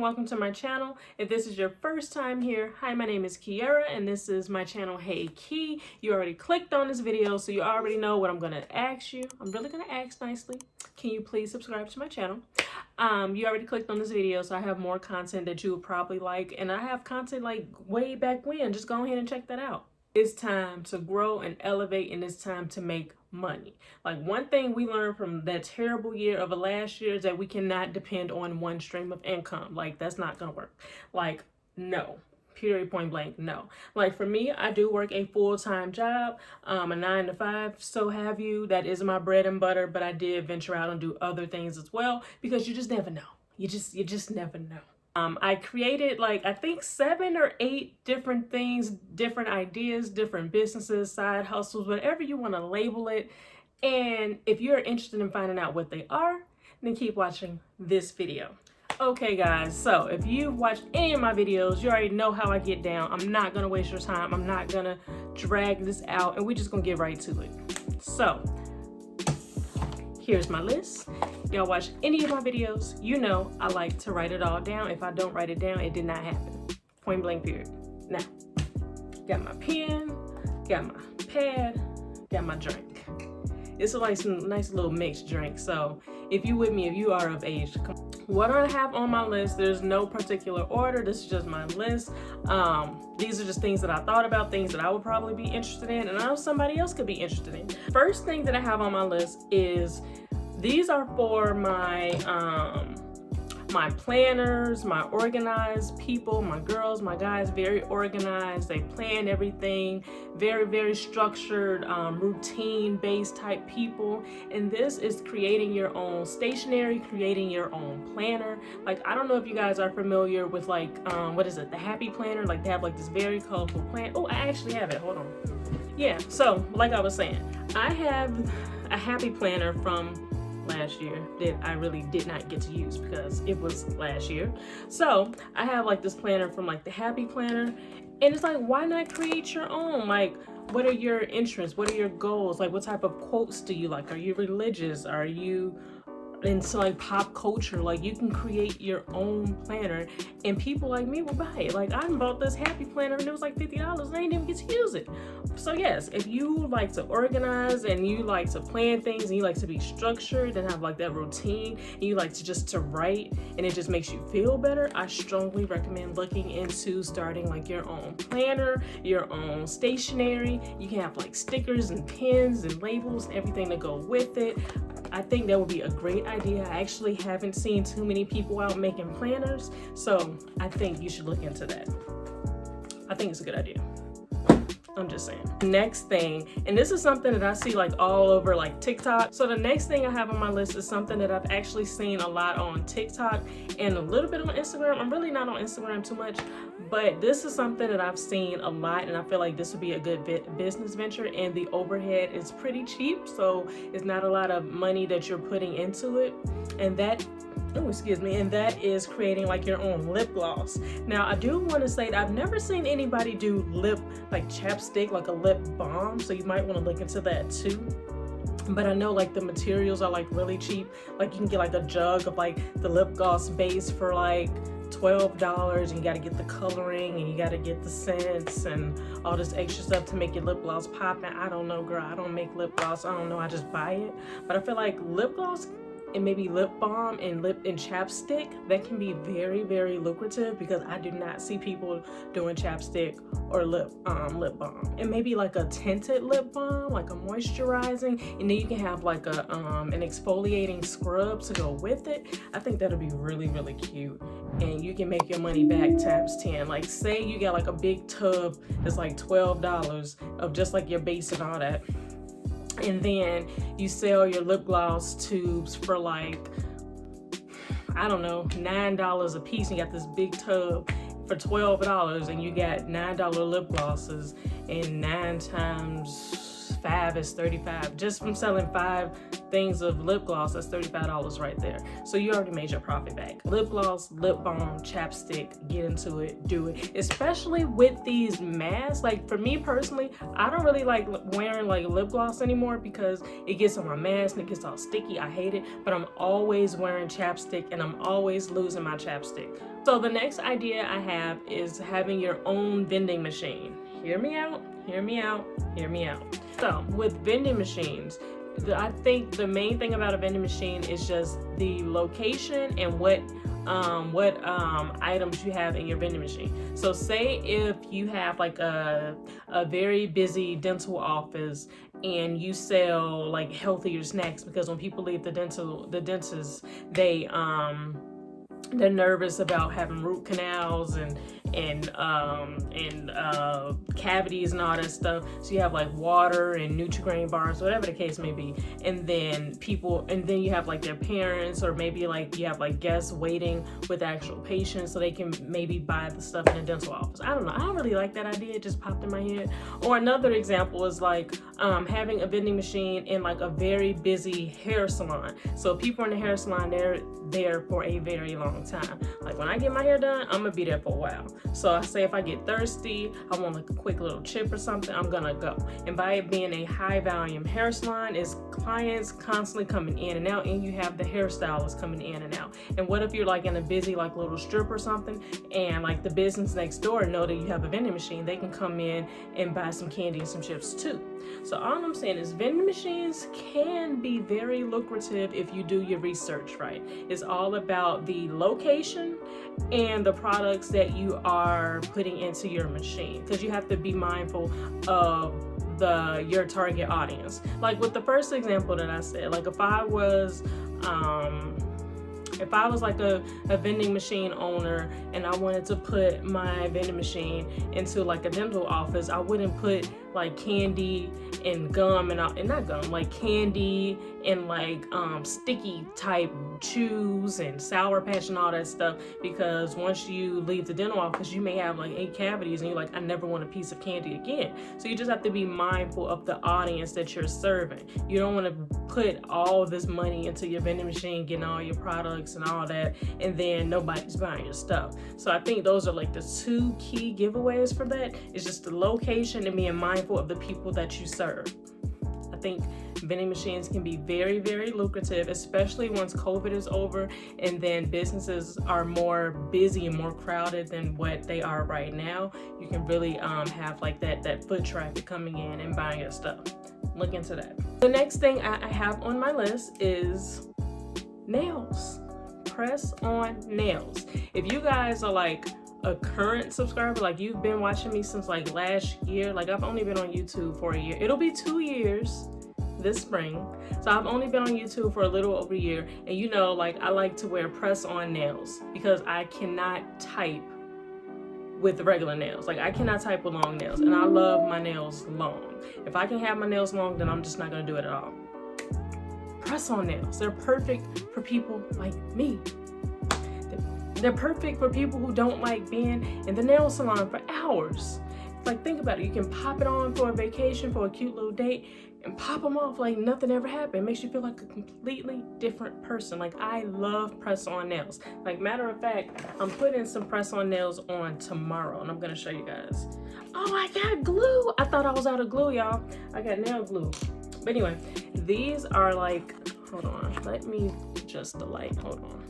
and welcome to my channel. If this is your first time here, hi, my name is Kearia and this is my channel, Hey Key. You already clicked on this video, so you already know what I'm gonna ask you. I'm really gonna ask nicely. Can you please subscribe to my channel? You already clicked on this video, so I have more content that you would probably like, and I have content like way back when. Just go ahead and check that out. It's time to grow and elevate, and it's time to make money. Like, one thing we learned from that terrible year of last year is that we cannot depend on one stream of income. Like, that's not gonna work. Like, no. Period, point blank, no. Like, for me, I do work a full-time job, a 9 to 5, so have you. That is my bread and butter, but I did venture out and do other things as well, because you just never know. You just never know. I created like, I think 7 or 8 different things, different ideas, different businesses, side hustles, whatever you want to label it. And if you're interested in finding out what they are, then keep watching this video. Okay guys, so if you've watched any of my videos, you already know how I get down. I'm not gonna waste your time. I'm not gonna drag this out, and we're just gonna get right to it. So here's my list. Y'all watch any of my videos, you know I like to write it all down. If I don't write it down, it did not happen. Point blank, period. Now, got my pen, got my pad, got my drink. It's like some nice little mixed drink, so if you with me, if you are of age, come on. What I have on my list, there's no particular order. This is just my list. These are just things that I thought about, things that I would probably be interested in, and I know somebody else could be interested in. First thing that I have on my list is, these are for my my planners, my organized people, my girls, my guys, very organized. They plan everything, very structured, routine-based type people. And this is creating your own stationery, creating your own planner. Like, I don't know if you guys are familiar with like, what is it, the Happy Planner? Like, they have like this very colorful plan. Oh, I actually have it, hold on. Yeah, so like I was saying, I have a Happy Planner from last year that I really did not get to use because it was last year. So I have like this planner from like the Happy Planner, and it's like, why not create your own? Like, what are your interests? What are your goals? Like, what type of quotes do you like? Are you religious? Are you into like pop culture? Like, you can create your own planner, and people like me will buy it. Like, I bought this Happy Planner and it was like $50 and I didn't even get to use it. So yes, if you like to organize and you like to plan things and you like to be structured and have like that routine, and you like to just to write and it just makes you feel better, I strongly recommend looking into starting like your own planner, your own stationery. You can have like stickers and pins and labels and everything to go with it. I think that would be a great idea. I actually haven't seen too many people out making planners, so I think you should look into that. I think it's a good idea. I'm just saying. Next thing, and this is something that I see like all over like TikTok. So the next thing I have on my list is something that I've actually seen a lot on TikTok and a little bit on Instagram. I'm really not on Instagram too much, but this is something that I've seen a lot, and I feel like this would be a good business venture, and the overhead is pretty cheap, so it's not a lot of money that you're putting into it. And that, oh, excuse me, and that is creating like your own lip gloss. Now, I do want to say that I've never seen anybody do lip, like chapstick, like a lip balm, so you might want to look into that too. But I know like the materials are like really cheap. Like, you can get like a jug of like the lip gloss base for like $12, and you got to get the coloring and you got to get the scents and all this extra stuff to make your lip gloss pop. And I don't know, girl, I don't make lip gloss, I don't know, I just buy it. But I feel like lip gloss and maybe lip balm and lip and chapstick, that can be very lucrative, because I do not see people doing chapstick or lip balm. And maybe like a tinted lip balm, like a moisturizing, and then you can have like a an exfoliating scrub to go with it. I think that'll be really cute, and you can make your money back times 10. Like, say you got like a big tub that's like $12 of just like your base and all that, and then you sell your lip gloss tubes for like, I don't know, $9 a piece, and you got this big tub for $12, and you got $9 lip glosses, and 9 times 5 is $35. Just from selling 5 things of lip gloss, that's $35 right there. So you already made your profit back. Lip gloss, lip balm, chapstick, get into it, do it. Especially with these masks. Like for me personally, I don't really like wearing like lip gloss anymore because it gets on my mask and it gets all sticky. I hate it, but I'm always wearing chapstick and I'm always losing my chapstick. So the next idea I have is having your own vending machine. Hear me out, hear me out, hear me out. So with vending machines, I think the main thing about a vending machine is just the location and what items you have in your vending machine. So say if you have like a very busy dental office and you sell like healthier snacks, because when people leave the dentist, they're nervous about having root canals and cavities and all that stuff. So you have like water and Nutri-Grain bars, whatever the case may be. And then you have like their parents, or maybe like you have like guests waiting with actual patients so they can maybe buy the stuff in the dental office. I don't know. I don't really like that idea. It just popped in my head. Or another example is like having a vending machine in like a very busy hair salon. So people in the hair salon, they're there for a very long time. Like when I get my hair done, I'm gonna be there for a while. So I say if I get thirsty, I want like a quick little chip or something, I'm gonna go. And by it being a high volume hair salon, is clients constantly coming in and out, and you have the hairstylists coming in and out. And what if you're like in a busy like little strip or something, and like the business next door know that you have a vending machine, they can come in and buy some candy and some chips too. So all I'm saying is vending machines can be very lucrative if you do your research right. It's all about the location and the products that you are putting into your machine, because you have to be mindful of your target audience. Like with the first example that I said, like if I was like a vending machine owner and I wanted to put my vending machine into like a dental office, I wouldn't put like candy and gum like candy and like sticky type chews and Sour Patch and all that stuff, because once you leave the dental office, you may have like 8 cavities and you're like, I never want a piece of candy again. So you just have to be mindful of the audience that you're serving. You don't want to put all this money into your vending machine, getting all your products and all that, and then nobody's buying your stuff. So I think those are like the 2 key giveaways for that. It's just the location and being mindful of the people that you serve. I think vending machines can be very, very lucrative, especially once COVID is over and then businesses are more busy and more crowded than what they are right now. You can really have like that foot traffic coming in and buying your stuff. Look into that. The next thing I have on my list is nails. Press on nails. If you guys are like a current subscriber, like you've been watching me since like last year, like I've only been on YouTube for a year. It'll be 2 years this spring. So I've only been on YouTube for a little over a year, and you know, like I like to wear press on nails because I cannot type with regular nails. Like I cannot type with long nails, and I love my nails long. If I can have my nails long, then I'm just not gonna do it at all. Press on nails, they're perfect for people like me. They're perfect for people who don't like being in the nail salon for hours. Like think about it, you can pop it on for a vacation, for a cute little date, and pop them off like nothing ever happened. It makes you feel like a completely different person. Like I love press on nails. Like matter of fact, I'm putting some press on nails on tomorrow and I'm gonna show you guys. Oh, I got glue. I thought I was out of glue, y'all. I got nail glue. But anyway, these are like, hold on, let me adjust the light, hold on.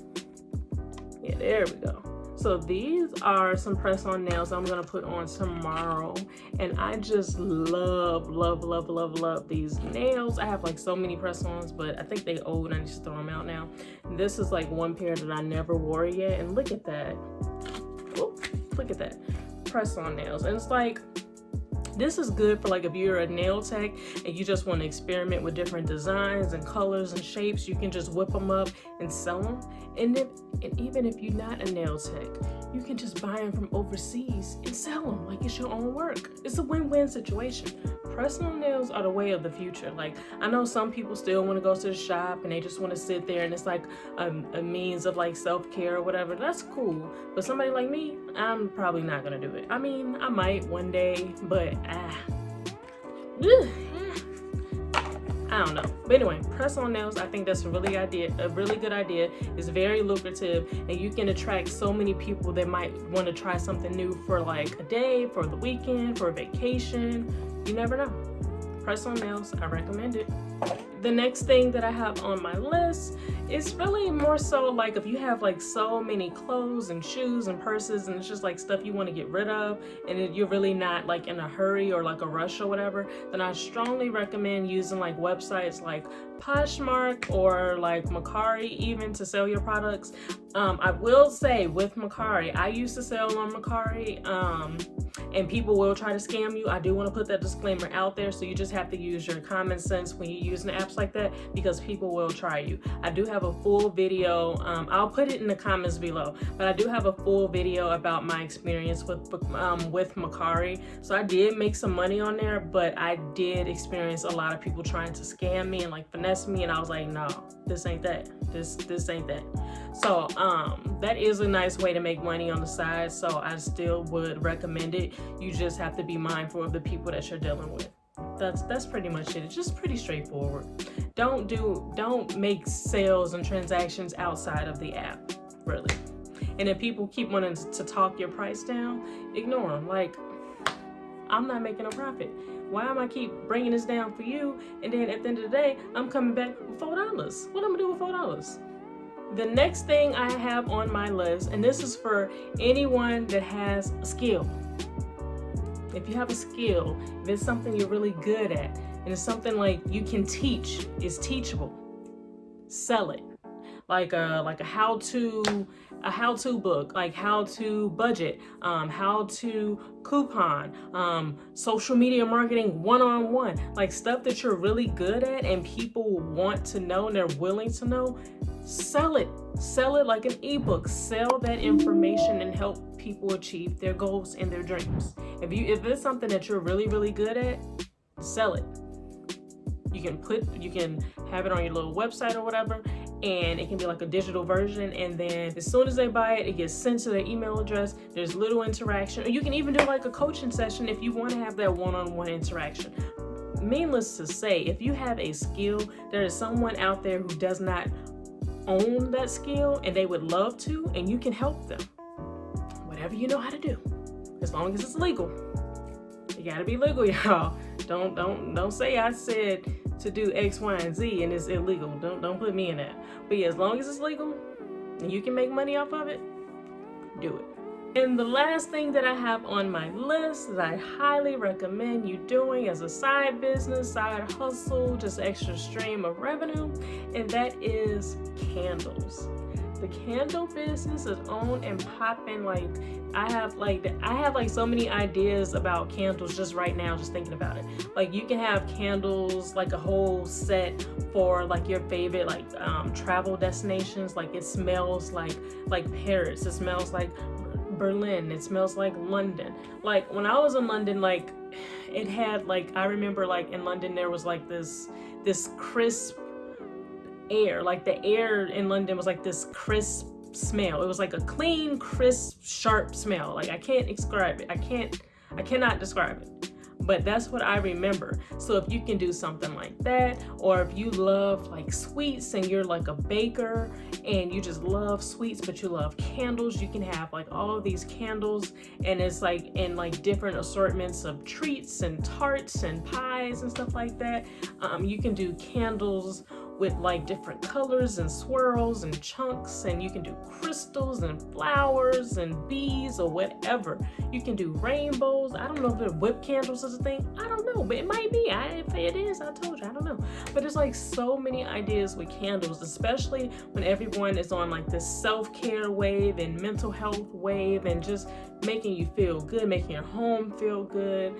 Yeah, there we go. So these are some press-on nails I'm gonna put on tomorrow, and I just love these nails. I have like so many press-ons, but I think they old. I need to throw them out now. This is like one pair that I never wore yet, and look at that. Whoop, look at that, press-on nails. And it's like, this is good for like if you're a nail tech and you just want to experiment with different designs and colors and shapes. You can just whip them up and sell them. And even if you're not a nail tech, you can just buy them from overseas and sell them like it's your own work. It's a win-win situation. Press-on nails are the way of the future. Like I know some people still want to go to the shop and they just want to sit there and it's like a means of like self-care or whatever. That's cool. But somebody like me, I'm probably not gonna do it. I mean, I might one day, but I don't know. But anyway, press-on nails, I think that's a really good idea. It's very lucrative, and you can attract so many people that might want to try something new for like a day, for the weekend, for a vacation. You never know. Press-on nails, I recommend it. The next thing that I have on my list is really more so like if you have like so many clothes and shoes and purses and it's just like stuff you want to get rid of and you're really not like in a hurry or like a rush or whatever, then I strongly recommend using like websites like Poshmark or like Mercari even to sell your products. I will say with Mercari, I used to sell on Mercari, and people will try to scam you. I do want to put that disclaimer out there, so you just have to use your common sense when you're using apps like that, because people will try you. I do have a full video, I'll put it in the comments below, but I do have a full video about my experience with Mercari. So I did make some money on there, but I did experience a lot of people trying to scam me and like finesse me, and I was like, no, this ain't that. This ain't that. So that is a nice way to make money on the side, so I still would recommend it. You just have to be mindful of the people that you're dealing with. That's pretty much it. It's just pretty straightforward. Don't make sales and transactions outside of the app, really. And if people keep wanting to talk your price down, ignore them. Like, I'm not making a profit. Why am I keep bringing this down for you? And then at the end of the day, I'm coming back with $4. What am I gonna do with $4? The next thing I have on my list, and this is for anyone that has a skill. If you have a skill, if it's something you're really good at, and it's something like you can teach, it's teachable, sell it. Like a how-to book, like how to budget, how to coupon, social media marketing one-on-one, like stuff that you're really good at and people want to know and they're willing to know. Sell it like an ebook. Sell that information and help people achieve their goals and their dreams. If it's something that you're really, really good at, sell it. You can have it on your little website or whatever, and it can be like a digital version, and then as soon as they buy it, it gets sent to their email address. There's little interaction, or you can even do like a coaching session if you want to have that one-on-one interaction. Needless to say, if you have a skill, there is someone out there who does not own that skill and they would love to, and you can help them. Whatever you know how to do, as long as it's legal. You gotta be legal, y'all. Don't say I said to do X, Y, and Z and it's illegal. Don't put me in that. But yeah, as long as it's legal and you can make money off of it, do it. And the last thing that I have on my list that I highly recommend you doing as a side business, side hustle, just extra stream of revenue, and that is candles. The candle business is on and popping. Like I have so many ideas about candles just right now, just thinking about it. Like you can have candles, like a whole set for like your favorite travel destinations. Like it smells like Paris. It smells like Berlin. It smells like London. Like when I was in London, like it had I remember in London there was like this crisp air. Like the air in London was like this crisp smell. It was like a clean, crisp, sharp smell. Like I can't describe it. I cannot describe it. But that's what I remember. So if you can do something like that, or if you love sweets and you're like a baker and you just love sweets but you love candles, you can have all of these candles, and it's in different assortments of treats and tarts and pies and stuff like that. You can do candles with different colors and swirls and chunks, and you can do crystals and flowers and bees or whatever. You can do rainbows. I don't know if the whipped candles is a thing. I don't know, but it might be. If it is, I told you, I don't know. But there's so many ideas with candles, especially when everyone is on this self-care wave and mental health wave and just making you feel good, making your home feel good.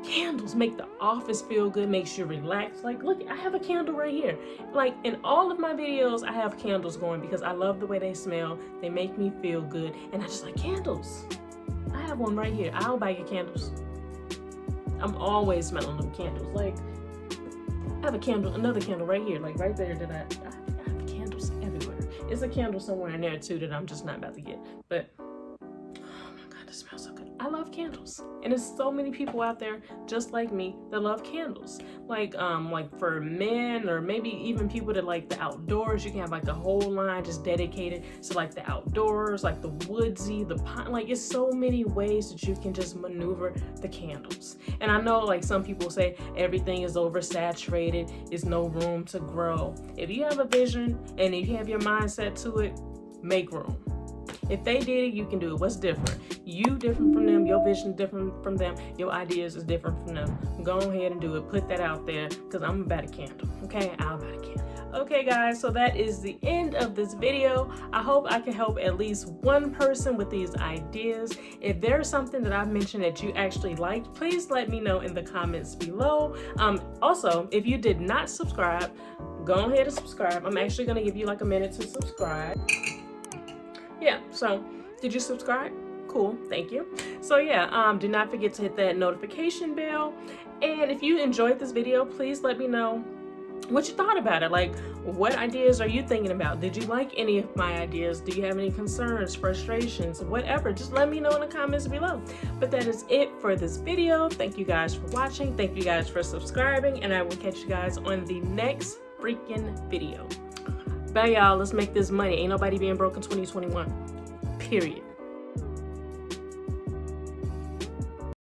Candles make the office feel good, makes you relax. Look, I have a candle right here. In all of my videos, I have candles going because I love the way they smell. They make me feel good, and I just like candles. I have one right here. I'll buy you candles. I'm always smelling them candles. I have a candle, another candle right here, right there that I have candles everywhere. It's a candle somewhere in there too that I'm just not about to get. But oh my God, it smells so good. I love candles, and there's so many people out there just like me that love candles. Like for men, or maybe even people that like the outdoors. You can have like a whole line just dedicated to like the outdoors, like the woodsy, the pine. Like it's so many ways that you can just maneuver the candles. And I know like some people say everything is oversaturated, there's no room to grow. If you have a vision and if you have your mindset to it, make room. If they did it, you can do it. What's different? You different from them, your vision different from them, your ideas is different from them. Go ahead and do it. Put that out there, because I'm about a candle. Okay, I'm about a candle. Okay guys, so that is the end of this video. I hope I can help at least one person with these ideas. If there's something that I've mentioned that you actually liked, please let me know in the comments below. Also, if you did not subscribe, go ahead and subscribe. I'm actually going to give you like a minute to subscribe. Yeah, so did you subscribe? Cool, thank you. So yeah, do not forget to hit that notification bell. And if you enjoyed this video, please let me know what you thought about it. Like, what ideas are you thinking about? Did you like any of my ideas? Do you have any concerns, frustrations, whatever? Just let me know in the comments below. But that is it for this video. Thank you guys for watching. Thank you guys for subscribing, and I will catch you guys on the next freaking video. Bye y'all, let's make this money. Ain't nobody being broke in 2021, period.